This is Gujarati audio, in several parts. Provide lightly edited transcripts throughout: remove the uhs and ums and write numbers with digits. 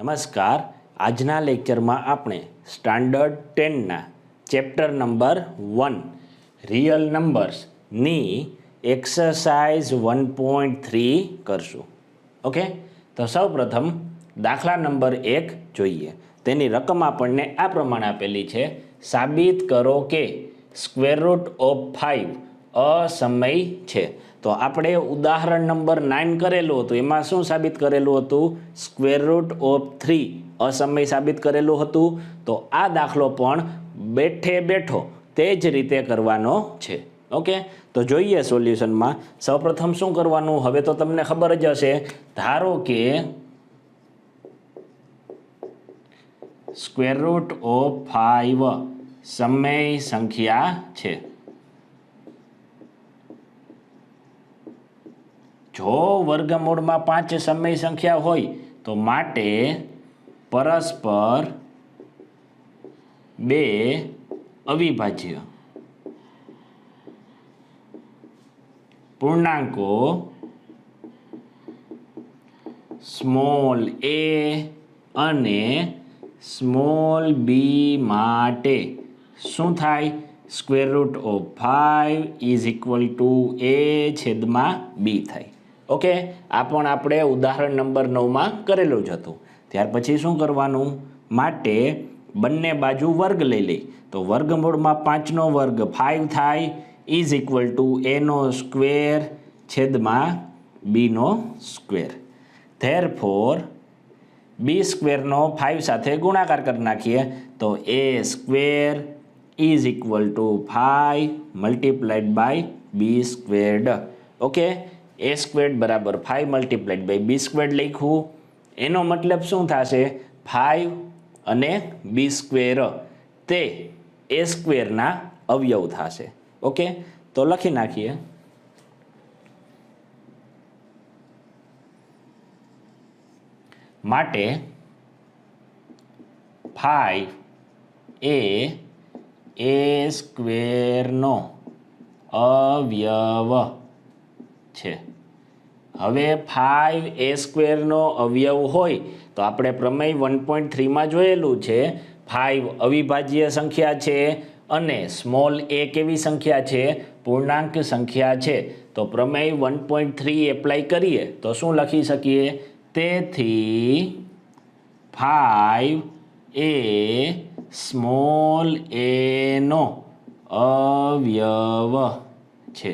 નમસ્કાર. આજના લેક્ચરમાં આપણે સ્ટાન્ડર્ડ 10ના ચેપ્ટર નંબર 1 રિયલ નંબર્સની એક્સરસાઇઝ 1.3 કરશું. ઓકે, તો સૌપ્રથમ દાખલા નંબર 1 જોઈએ. તેની રકમ આપણને આ પ્રમાણે આપેલી છે. સાબિત કરો કે સ્ક્વેર રૂટ ઓફ 5 અસમય છે. તો આપણે ઉદાહરણ નંબર 9 કરેલું હતું, એમાં શું સાબિત કરેલું હતું? સ્ક્વેર રૂટ ઓફ 3 અસમય સાબિત કરેલું હતું. તો આ દાખલો પણ બેઠે બેઠો તે જ રીતે કરવાનો છે. ઓકે, તો જોઈએ સોલ્યુશનમાં. સૌપ્રથમ શું કરવાનું, હવે તો તમને ખબર જ હશે. ધારો કે સ્ક્વેર રૂટ ઓફ 5 સમય સંખ્યા છે. જો વર્ગમૂળમાં 5 સમય સંખ્યા હોય તો માટે પરસ્પર 2 અવિભાજ્ય પૂર્ણાંકો સ્મોલ a અને સ્મોલ b માટે શું થાય? Square root of 5 is equal two a છેદમાં b થાય. ઓકે, આ પણ આપણે ઉદાહરણ નંબર 9માં કરેલું જ હતું. ત્યાર પછી શું કરવાનું? માટે બંને બાજુ વર્ગ લઈ લઈ. તો વર્ગમૂળમાં 5નો વર્ગ 5 થાય, ઇઝ ઇક્વલ ટુ એનો સ્ક્વેર છેદમાં બીનો સ્ક્વેર. ધેરફોર બી સ્ક્વેરનો 5 સાથે ગુણાકાર કરી નાખીએ તો a square is equal to 5 multiplied by B squared. Okay, a squared બરાબર 5 મલ્ટીપ્લાઇડ બાય બી સ્ક્વેર્ડ લખ્યું. એનો મતલબ શું થશે? 5 અને બી સ્ક્વેર તે એ સ્ક્વેરના અવયવ થશે. ઓકે, તો લખી નાખીએ. માટે 5 એ સ્ક્વેરનો અવયવ છે. હવે 5 એ સ્ક્વેરનો અવયવ હોય તો આપણે પ્રમેય 1.3માં જોયેલું છે. 5 અવિભાજ્ય સંખ્યા છે અને સ્મોલ a કેવી સંખ્યા છે? પૂર્ણાંક સંખ્યા છે. તો પ્રમેય 1.3 એપ્લાય કરીએ તો શું લખી શકીએ? તેથી 5 એ સ્મોલ a નો અવયવ છે.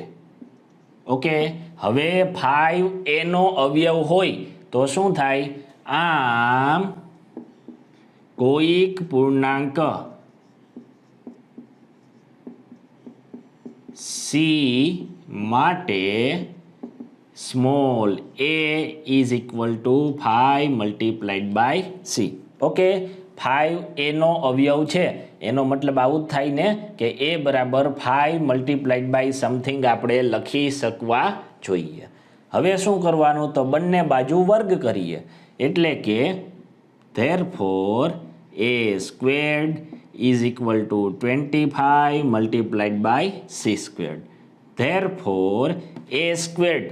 ઓકે, હવે 5 a નો અવયવ હોય તો શું થાય? આમ કોઈક પૂર્ણાંક c માટે small a is equal to 5 multiplied by c. Okay, 5 a નો અવયવ છે એનો મતલબ આવું જ થાય ને કે a બરાબર 5 મલ્ટીપ્લાઇડ બાય સમથિંગ આપણે લખી શકવા જોઈએ. હવે શું કરવાનું? તો બંને બાજુ વર્ગ કરીએ એટલે કે therefore a squared is equal to 25 multiplied by c squared. Therefore a squared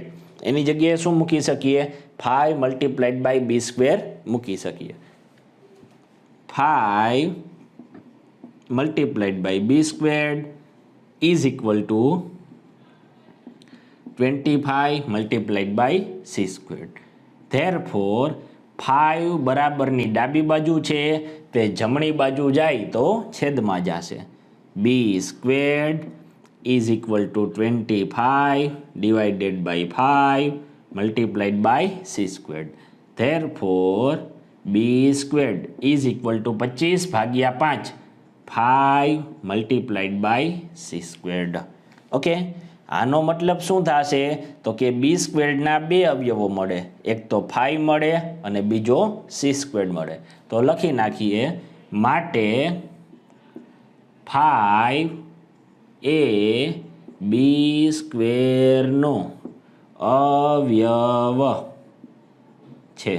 એની જગ્યાએ શું મૂકી શકીએ? 5 મલ્ટીપ્લાઇડ બાય બી સ્ક્વેર મૂકી શકીએ. 5 multiplied by B squared is equal to 25 multiplied by C squared. Therefore 5 બરાબરની ડાબી બાજુ છે તે જમણી બાજુ જાય તો છેદમાં જશે. B squared is equal to 25 divided by 5 multiplied by C squared. Therefore b squared is equal to 25 ભાગ્યા 5 5 multiplied by C squared. Okay, આનો મતલબ શું થશે? તો કે બી સ્ક્વેર્ડના 2 અવયવો મળે. એક તો 5 મળે અને બીજો સી સ્ક્વેર્ડ મળે. તો લખી નાખીએ. માટે 5 એ બી સ્ક્વેરનો અવયવ છે.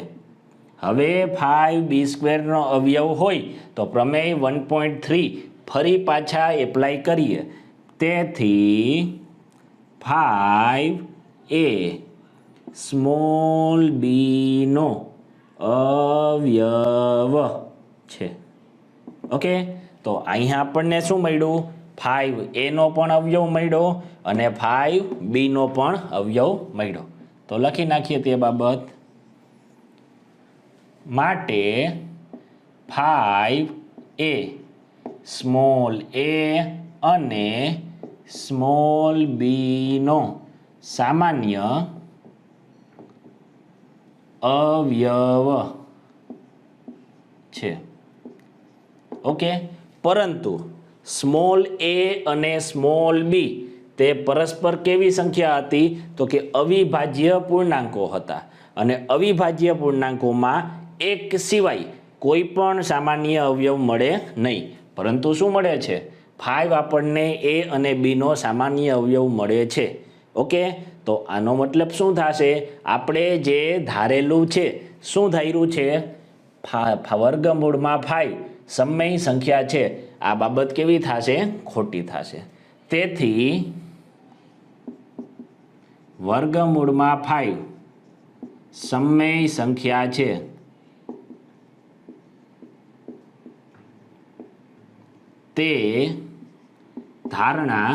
હવે 5 બી સ્ક્વેરનો અવયવ હોય તો પ્રમેય 1.3 ફરી પાછા એપ્લાય કરીએ. તેથી 5 એ સ્મોલ b નો અવયવ છે. ઓકે, તો અહીંયા આપણને શું મળ્યું? 5A નો પણ અવયવ મળ્યો અને 5B નો પણ અવયવ મળ્યો. તો લખી નાખીએ તે બાબત. માટે 5A સ્મોલ a અને સ્મોલ b નો સામાન્ય અવયવ છે. ઓકે, પરંતુ સ્મોલ a અને સ્મોલ b તે પરસ્પર કેવી સંખ્યા હતી? તો કે અવિભાજ્ય પૂર્ણાંકો હતા અને અવિભાજ્ય પૂર્ણાંકોમાં એક સિવાય કોઈ પણ સામાન્ય અવયવ મળે નહીં. પરંતુ શું મળે છે? 5 આપણને a અને b નો સામાન્ય અવયવ મળે છે. ઓકે, તો આનો મતલબ શું થશે? આપણે જે ધારેલું છે, શું ધાર્યું છે? વર્ગમૂળમાં 5 સમય સંખ્યા છે. આ બાબત કેવી થશે? ખોટી થશે. તેથી વર્ગમૂળમાં 5 સમય સંખ્યા છે તે ધારણા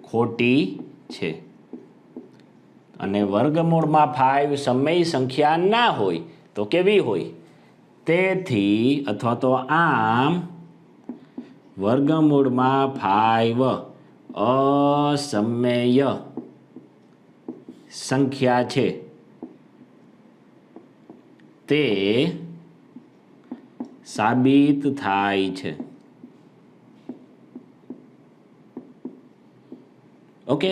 ખોટી છે. અને વર્ગમૂળમાં 5 સમય સંખ્યા ના હોય તો કેવી હોય? તેથી અથવા તો આમ વર્ગમૂળમાં 5 અસમય સંખ્યા છે તે સાબિત થાય છે. ઓકે,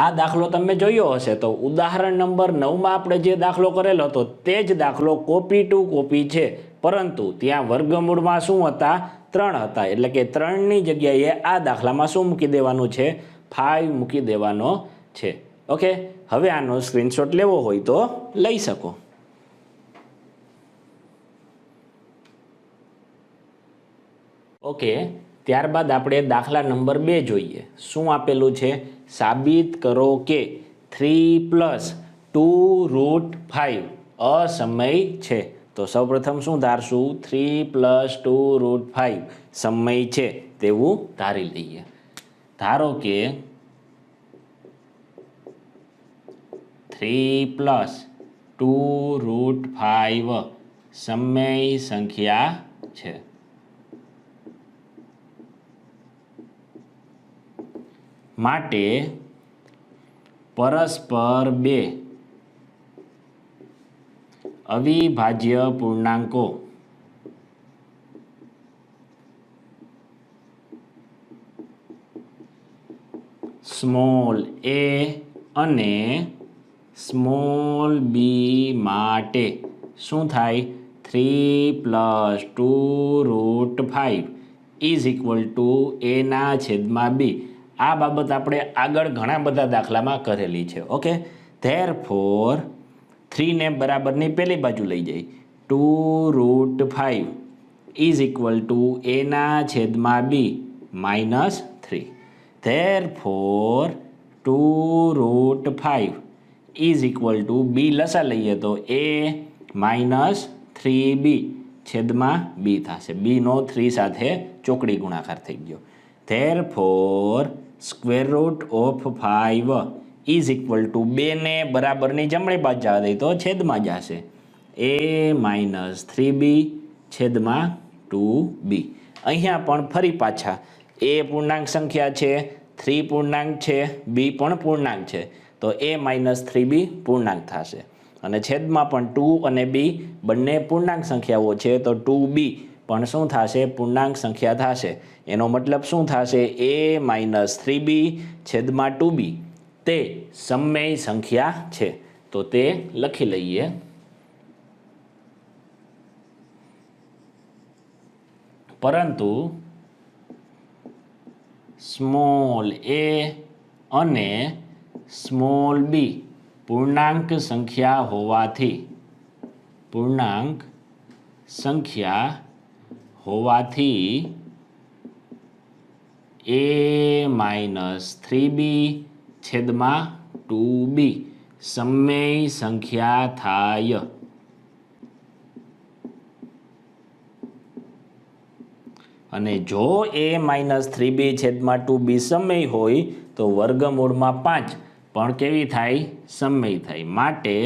આ દાખલો તમે જોયો હશે તો ઉદાહરણ નંબર 9માં આપણે જે દાખલો કરેલો હતો તે જ દાખલો કોપી ટુ કોપી છે, પરંતુ ત્યાં વર્ગમૂળમાં શું હતા? 3 હતા. એટલે કે 3ની જગ્યાએ આ દાખલામાં શું મૂકી દેવાનું છે? 5 મૂકી દેવાનો છે. ઓકે, હવે આનો સ્ક્રીનશોટ લેવો હોય તો લઈ શકો. ઓકે, ત્યારબાદ આપણે દાખલા નંબર 2 જોઈએ. શું આપેલું છે? સાબિત કરો કે 3 + 2√5 અસમય છે. તો સૌપ્રથમ શું ધારશું? 3 + 2√5 સમય છે તેવું ધારી લઈએ. ધારો કે 3 + 2√5 સમય સંખ્યા છે. માટે પરસ્પર 2 અવિભાજ્ય પૂર્ણાંકો સ્મોલ a અને સ્મોલ b માટે શું થાય? 3 + 2√5 = a ના છેદમાં b. આ બાબત આપણે આગળ ઘણા બધા દાખલામાં કરેલી છે. ઓકે, ધેરફોર 3 ને બરાબરની પેલી બાજુ લઈ જાય. 2√5 = a ના છેદમાં b -3. ધેરફોર 2√5 = b લસા લઈએ તો a -3b છેદમાં b થશે. b નો 3 સાથે ચોકડી ગુણાકાર થઈ ગયો. ધેરફોર √5 = 2 ને બરાબરની જમણી બાજુ જવા દઈએ તો છેદમાં જશે. a -3b છેદમાં 2b. અહીંયા પણ ફરી પાછા a પૂર્ણાંક સંખ્યા છે, 3 પૂર્ણાંક છે, b પણ પૂર્ણાંક છે, તો a -3b પૂર્ણાંક થશે. અને છેદમાં પણ 2 અને b બંને પૂર્ણાંક સંખ્યાઓ છે, તો 2b પણ શું થશે? પૂર્ણાંક સંખ્યા થશે. એનો મતલબ શું થશે? a -3b છેદમાં 2b તે સમય સંખ્યા છે. તો તે લખી લઈએ. પરંતુ સ્મોલ a અને સ્મોલ b પૂર્ણાંક સંખ્યા હોવાથી a -3b છેદમાં 2b સમય સંખ્યા થાય. અને જો a માઇનસ 3b છેદમાં 2b સમય હોય તો વર્ગમૂળમાં 5 પણ કેવી થાય? સમય થાય. માટે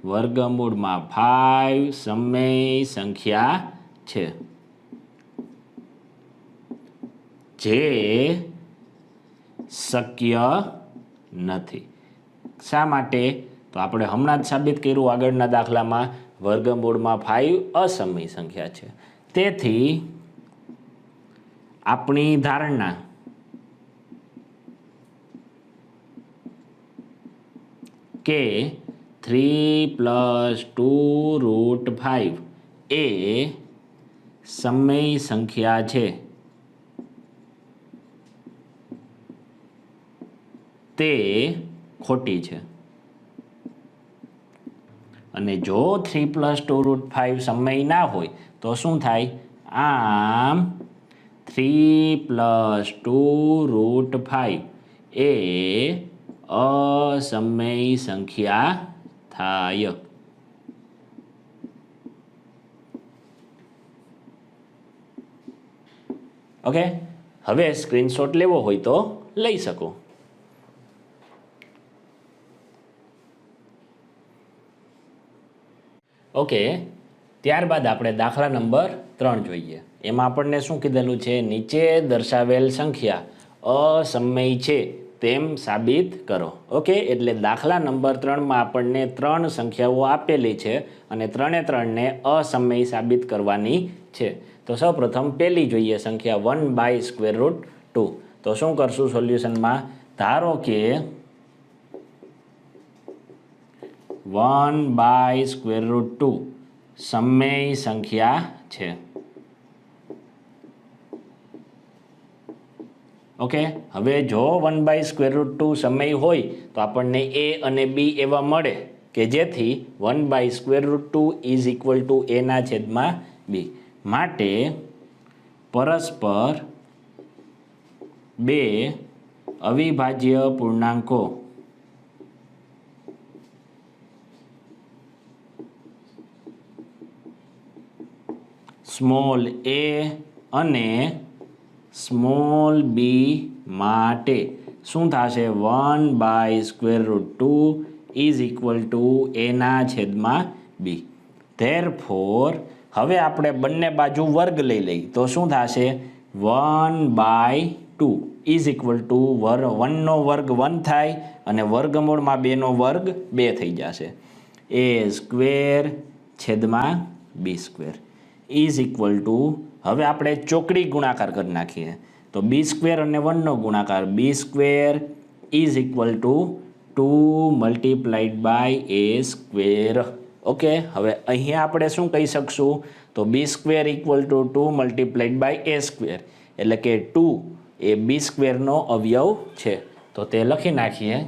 વર્ગમૂળમાં 5 સમય સંખ્યા છે, જે શક્ય નથી. શા માટે? તો આપણે હમણાં જ સાબિત કર્યું આગળના દાખલામાં, વર્ગમૂળમાં 5 અસમય સંખ્યા છે. તેથી આપણી ધારણા કે 3 + 2√5 એ સમય સંખ્યા છે, તે ખોટી છે. અને જો 3 + 2√5 સમય ના હોય તો શું થાય? આમ 3 + 2√5 એ અસમય સંખ્યા થાય. ઓકે, હવે સ્ક્રીનશોટ લેવો હોય તો લઈ શકો. ઓકે, ત્યારબાદ આપણે દાખલા નંબર 3 જોઈએ. એમાં આપણને શું કીધેલું છે? નીચે દર્શાવેલ સંખ્યા અસમય છે તેમ સાબિત કરો. ઓકે, એટલે દાખલા નંબર 3માં આપણને 3 સંખ્યાઓ આપેલી છે અને 3ને અસમય સાબિત કરવાની છે. તો સૌપ્રથમ પહેલી જોઈએ સંખ્યા 1/√2. તો શું કરશું સોલ્યુશનમાં? ધારો કે 1/√2 સમય સંખ્યા છે. ઓકે, હવે જો 1/√2 સમય હોય તો આપણને a અને b એવા મળે કે જેથી 1/√2 = a ના છેદમાં b. માટે પરસ્પર બે અવિભાજ્ય પૂર્ણાંકો સ્મોલ a અને સ્મોલ b માટે શું થશે? 1/√2 = a ના છેદમાં b. ધેરફોર હવે આપણે બંને બાજુ વર્ગ લઈ લઈએ તો શું થશે? 1/2 = 1નો વર્ગ 1 થાય અને વર્ગમૂળમાં 2નો વર્ગ 2 થઈ જશે. a² છેદમાં b² = હવે આપણે ચોકડી ગુણાકાર કરી નાખીએ તો b² અને 1નો ગુણાકાર b² = 2 × a². ઓકે, હવે અહીંયા આપણે શું કહી શકશું? તો b² = 2 × a², એટલે કે 2 એ b² નો અવયવ છે. તો તે લખી નાખીએ.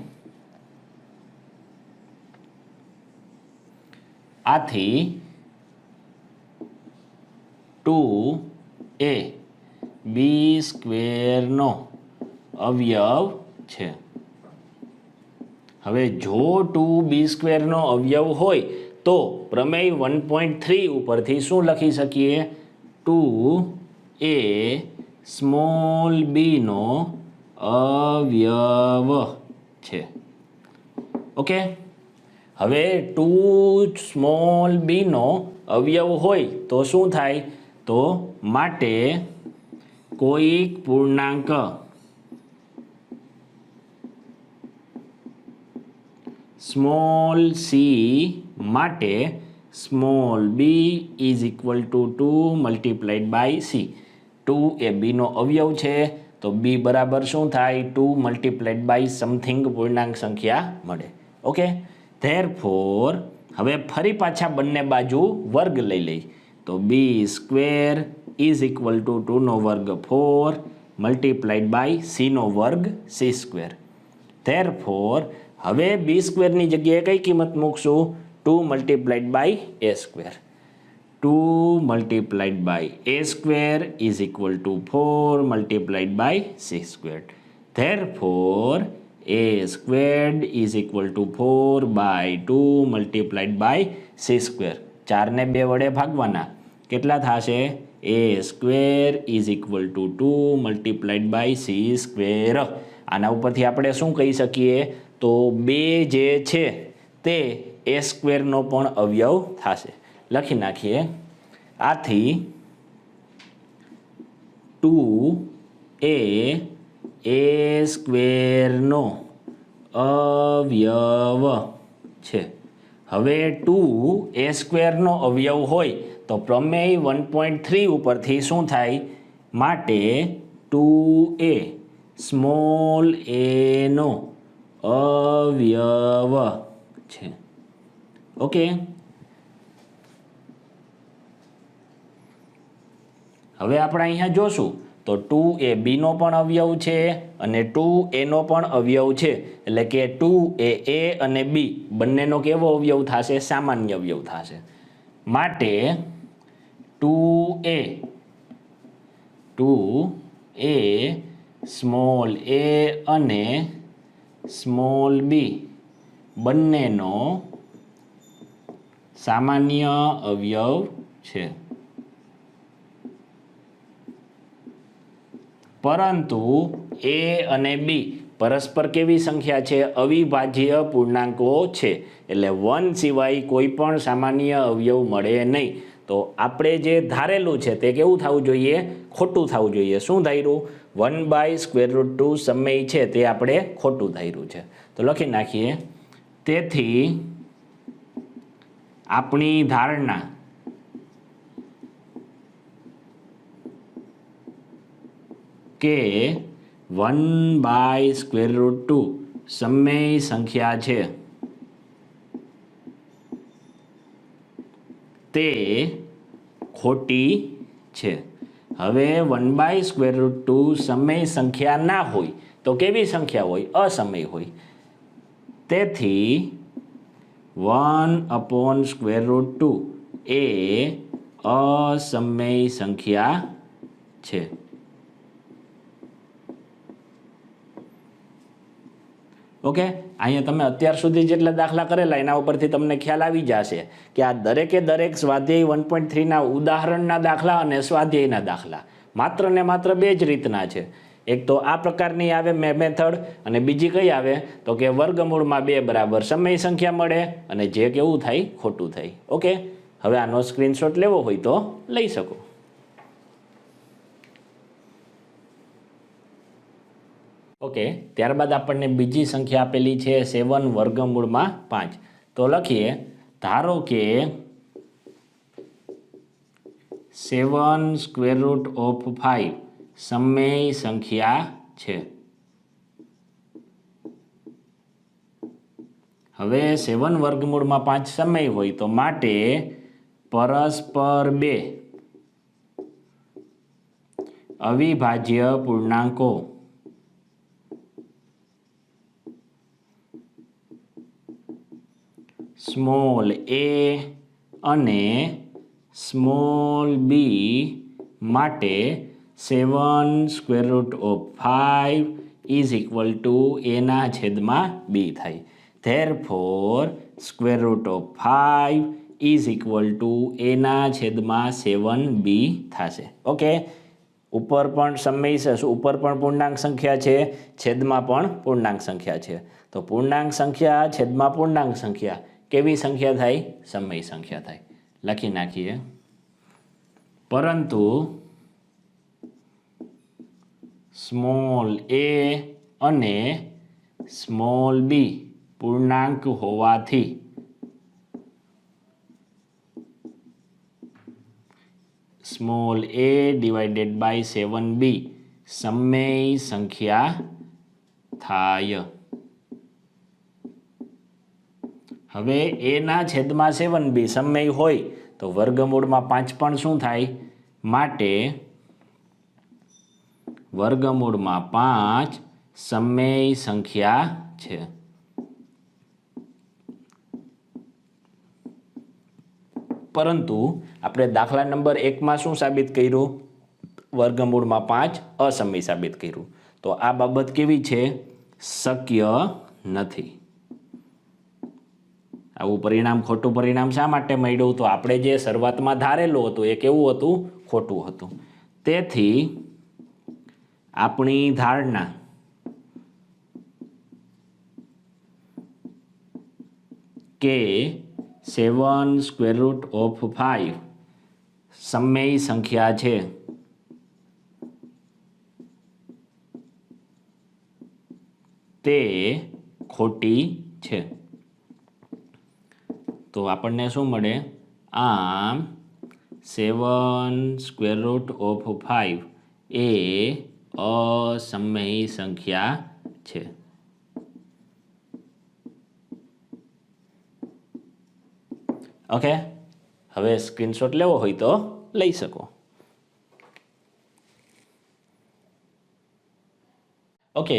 આથી 2 એ b² નો અવયવ છે. હવે જો 2 b² નો અવયવ હોય તો પ્રમેય 1.3 ઉપરથી શું લખી શકીએ? 2 એ સ્મોલ b નો અવયવ છે. ઓકે, હવે 2 સ્મોલ b નો અવયવ હોય તો શું થાય? તો માટે કોઈક પૂર્ણાંક સ્મોલ c માટે સ્મોલ b = 2 × c. 2 એ b નો અવયવ છે તો b બરાબર શું થાય? 2 × સમથિંગ પૂર્ણાંક સંખ્યા મળે. ઓકે, ધેરફોર હવે ફરી પાછા બંને બાજુ વર્ગ લઈ લઈ તો b² = 2નો વર્ગ 4 × c નો વર્ગ c². ધેરફોર હવે b² ની જગ્યાએ કઈ કિંમત મૂકશું? 2 × a². 2 × a² = 4 × c². Therefore a squared is equal to 4/2 multiplied by c square. 4ને 2 વડે ભાગવાના, કેટલા થશે? A square is equal to 2 multiplied by c square. આના ઉપરથી આપણે શું કહી શકીએ? તો 2 જે છે તે એ સ્ક્વેરનો પણ અવયવ થશે. લખી નાખીએ. આથી 2 એ સ્ક્વેરનો અવયવ છે. હવે 2 એ સ્ક્વેરનો અવયવ હોય તો પ્રમેય 1.3 ઉપરથી શું થાય? માટે 2a સ્મોલ એનો અવયવ છે. ઓકે, હવે આપણે અહીંયા જોશું તો 2a બીનો પણ અવયવ છે અને 2aનો પણ અવયવ છે. એટલે કે 2a અને b બંનેનો કેવો અવયવ થશે? સામાન્ય અવયવ થશે. માટે 2a સ્મોલ a અને સ્મોલ b બંનેનો સામાન્ય અવયવ છે. પરંતુ a અને b પરસ્પર કેવી સંખ્યા છે? અવિભાજ્ય પૂર્ણાંકો છે. એટલે 1 સિવાય કોઈ પણ સામાન્ય અવયવ મળે નહીં. તો આપણે જે ધારેલું છે તે કેવું થવું જોઈએ? ખોટું થવું જોઈએ. શું ધાર્યું? 1/√2 સમય છે તે આપણે ખોટું ધાર્યું છે. તો લખી નાખીએ. તેથી આપણી ધારણા કે 1/√2 સમય સંખ્યા છે તે ખોટી છે. હવે 1/√2 સમય સંખ્યા ના હોય તો કેવી સંખ્યા હોય? અસમય હોય. તેથી 1/√2 એ અસમય સંખ્યા છે. ઓકે, અહીંયા તમે અત્યાર સુધી જેટલા દાખલા કરેલા એના ઉપરથી તમને ખ્યાલ આવી જશે કે આ દરેકે દરેક સ્વાધ્યાય 1.3ના ઉદાહરણના દાખલા અને સ્વાધ્યાયના દાખલા માત્ર ને માત્ર 2 જ રીતના છે. એક તો આ પ્રકારની આવે મેથડ અને બીજી કઈ આવે તો કે વર્ગમૂળમાં 2 બરાબર સમય સંખ્યા મળે અને જે કેવું થાય? ખોટું થાય. ઓકે, હવે આનો સ્ક્રીનશોટ લેવો હોય તો લઈ શકો. ઓકે, ત્યારબાદ આપણને બીજી સંખ્યા આપેલી છે 7 વર્ગમૂળમાં 5. તો લખીએ. ધારો કે 7√5 સમય સંખ્યા છે. હવે 7 વર્ગમૂળમાં 5 સમય હોય તો માટે પરસ્પર 2 અવિભાજ્ય પૂર્ણાંકો સ્મોલ a અને સ્મોલ b માટે 7√5 ઇઝ ઇક્વલ ટુ એના છેદમાં b થાય. ધેરફોર √5 ઇઝ ઇક્વલ ટુ એના છેદમાં 7b થશે. ઓકે, ઉપર પણ સમય છે, ઉપર પણ પૂર્ણાંક સંખ્યા છે, છેદમાં પણ પૂર્ણાંક સંખ્યા છે. તો પૂર્ણાંક સંખ્યા છેદમાં પૂર્ણાંક સંખ્યા કેવી સંખ્યા થાય? સમય સંખ્યા થાય. લખી નાખીએ. પરંતુ સ્મોલ a અને સ્મોલ b પૂર્ણાંક હોવાથી small a divided by 7b સમય સંખ્યા થાય. હવે એના છેદમાં 7b સમય હોય તો વર્ગમૂળમાં 5 પણ શું થાય? માટે વર્ગમૂળમાં 5 સમય સંખ્યા છે. પરંતુ આપણે દાખલા નંબર 1માં શું સાબિત કર્યું? વર્ગમૂળમાં 5 અસમય સાબિત કર્યું. તો આ બાબત કેવી છે? શક્ય નથી. આવું પરિણામ, ખોટું પરિણામ શા માટે મળ્યું? તો આપણે જે શરૂઆતમાં ધારેલું હતું એ કેવું હતું? ખોટું હતું. તેથી આપણી ધારણા કે 7 સ્ક્વેર રૂટ ઓફ 5 સમમેય સંખ્યા છે તે ખોટી છે. તો આપણને શું મળે? આમ 7 સ્ક્વેર રૂટ ઓફ 5 એ અસમમેય સંખ્યા છે. ઓકે, હવે સ્ક્રીનશોટ લેવો હોય તો લઈ શકો. ઓકે,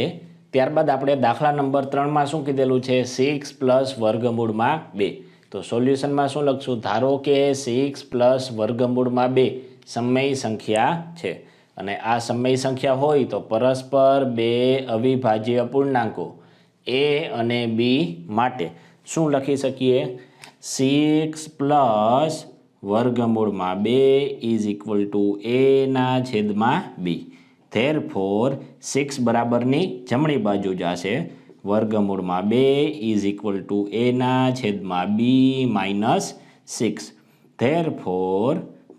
ત્યારબાદ આપણે દાખલા નંબર 3માં શું કીધેલું છે? 6 પ્લસ વર્ગમૂળમાં 2. તો સોલ્યુશનમાં શું લખશું? ધારો કે 6 પ્લસ વર્ગમૂળમાં 2 સમમેય સંખ્યા છે અને આ સમમેય સંખ્યા હોય તો પરસ્પર 2 અવિભાજ્ય પૂર્ણાંકો a અને b માટે શું લખી શકીએ? 6 પ્લસ વર્ગમૂળમાં 2 ઇઝ ઇક્વલ ટુ a ના છેદમાં b. ધેરફોર 6 બરાબરની જમણી બાજુ જશે. વર્ગમૂળમાં 2 ઇઝ ઇક્વલ ટુ a ના છેદમાં b માઇનસ 6. ધેરફોર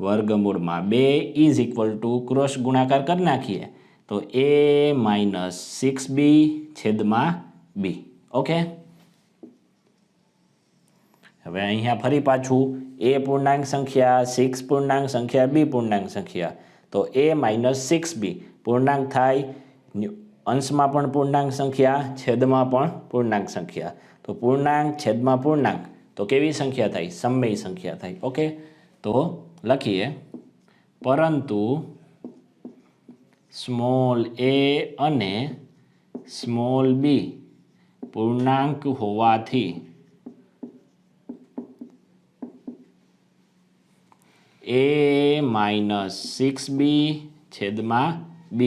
વર્ગમૂળમાં 2 ઇઝ ઇક્વલ ટુ ક્રોસ ગુણાકાર કરી નાખીએ તો a માઇનસ 6b છેદમાં b. ઓકે, હવે અહીંયા ફરી પાછું a પૂર્ણાંક સંખ્યા, 6 પૂર્ણાંક સંખ્યા, b પૂર્ણાંક સંખ્યા. તો a માઇનસ 6b પૂર્ણાંક થાય, અંશમાં પણ પૂર્ણાંક સંખ્યા, છેદમાં પણ પૂર્ણાંક સંખ્યા. તો પૂર્ણાંક છેદમાં પૂર્ણાંક તો કેવી સંખ્યા થાય? સમમેય સંખ્યા થાય. ઓકે, તો લખીએ, પરંતુ સ્મોલ a અને સ્મોલ b પૂર્ણાંક હોવાથી a માઇનસ 6b છેદમાં b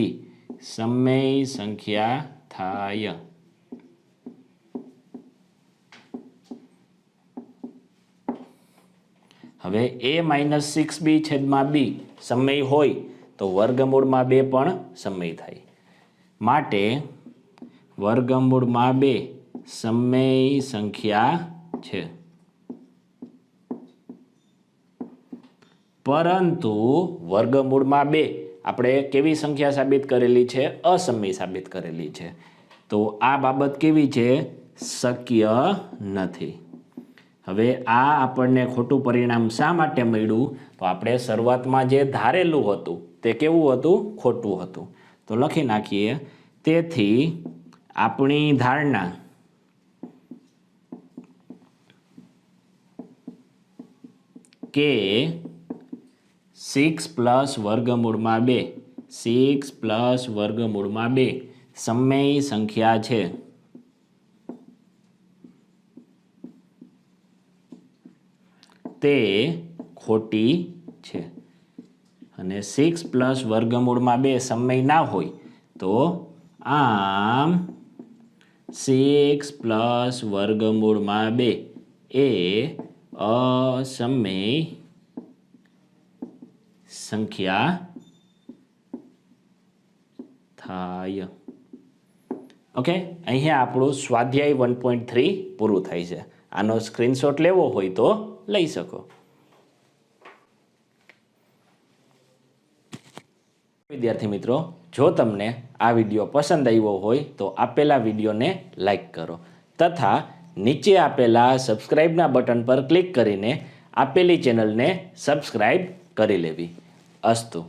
સમમેય સંખ્યા થાય. હવે a માઇનસ 6b છેદમાં b સમમેય હોય તો વર્ગમૂળમાં 2 પણ સમમેય થાય. માટે વર્ગમૂળમાં 2 સમમેય સંખ્યા છે, પરંતુ વર્ગમૂળમાં 2 આપણે કેવી સંખ્યા સાબિત કરેલી છે? અસમમેય સાબિત કરેલી છે. તો આ બાબત કેવી છે? શક્ય નથી. હવે આ આપણને ખોટું પરિણામ શા માટે મળ્યું? તો આપણે શરૂઆતમાં જે ધારેલું હતું તે કેવું હતું? ખોટું હતું. તો લખી નાખીએ, તેથી આપણી ધારણા કે 6 પ્લસ વર્ગમૂળમાં 2 6 પ્લસ વર્ગમૂળમાં 2 સમમેય સંખ્યા છે તે ખોટી છે. અને 6 પ્લસ વર્ગમૂળમાં 2 સમમેય ના હોય તો આમ 6 પ્લસ વર્ગમૂળમાં 2 એ અસમમેય સંખ્યા થાય. ઓકે, અહીંયા આપણું સ્વાધ્યાય 1.3 પૂરું થાય છે. આનો સ્ક્રીનશોટ લેવો હોય તો લઈ શકો. વિદ્યાર્થી મિત્રો, જો તમને આ વિડીયો પસંદ આવ્યો હોય તો આપેલા વિડીયોને લાઈક કરો તથા નીચે આપેલા સબસ્ક્રાઇબના બટન પર ક્લિક કરીને આપેલી ચેનલને સબસ્ક્રાઇબ કરી લેવી. અસ્તુ.